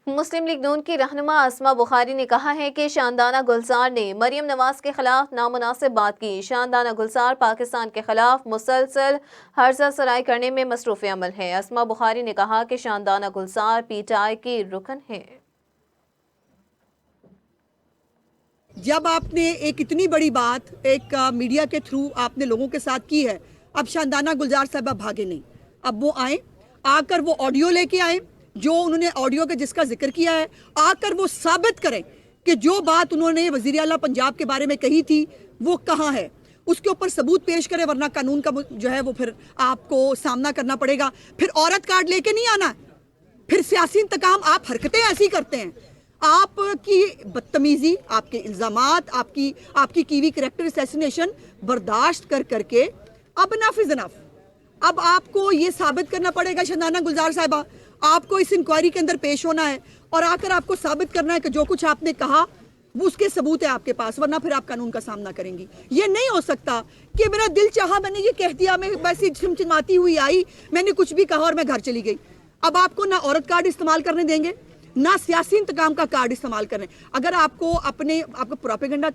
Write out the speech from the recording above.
مسلم league نون کی رہنما اسما بخاری نے کہا ہے کہ شاندانہ گلزار نے مریم نواز کے خلاف نامناسب بات کی۔ شاندانہ گلزار پاکستان کے خلاف مسلسل ہرزہ سرائی کرنے میں مصروف عمل ہے۔ اسما بخاری نے کہا کہ شاندانہ گلزار پی ٹی آئی کی رکن ہے۔ جب آپ نے ایک اتنی بڑی بات ایک میڈیا کے تھرو آپ نے لوگوں کے ساتھ کی ہے، اب شاندانہ گلزار صاحبہ بھاگے نہیں، اب وہ آئیں، آ کر وہ آڈیو لے کے آئیں، جو انہوں نے آڈیو کے جس کا ذکر کیا ہے، آ کر وہ ثابت کریں کہ جو بات انہوں نے وزیر اعلیٰ پنجاب کے بارے میں کہی تھی وہ کہاں ہے، اس کے اوپر ثبوت پیش کرے، ورنہ قانون کا جو ہے وہ پھر آپ کو سامنا کرنا پڑے گا۔ پھر عورت کارڈ لے کے نہیں آنا، پھر سیاسی انتقام، آپ حرکتیں ایسی کرتے ہیں، آپ کی بدتمیزی، آپ کے الزامات، آپ کی کیوی کریکٹر اسیسینیشن برداشت کر کے اب انف از انف۔ اب آپ کو یہ ثابت کرنا پڑے گا شاندانہ گلزار صاحبہ، آپ کو اس انکوائری کے اندر پیش ہونا ہے اور آ کر آپ کو ثابت کرنا ہے کہ جو کچھ آپ نے کہا وہ اس کے ثبوت ہے آپ کے پاس، ورنہ پھر آپ قانون کا سامنا کریں گی۔ یہ نہیں ہو سکتا کہ میرا دل چاہا، میں نے یہ کہہ دیا، میں ویسے چمچماتی ہوئی آئی، میں نے کچھ بھی کہا اور میں گھر چلی گئی۔ اب آپ کو نہ عورت کارڈ استعمال کرنے دیں گے، نہ سیاسی انتقام کا کارڈ استعمال کرنے۔ اگر آپ کو پروپیگنڈا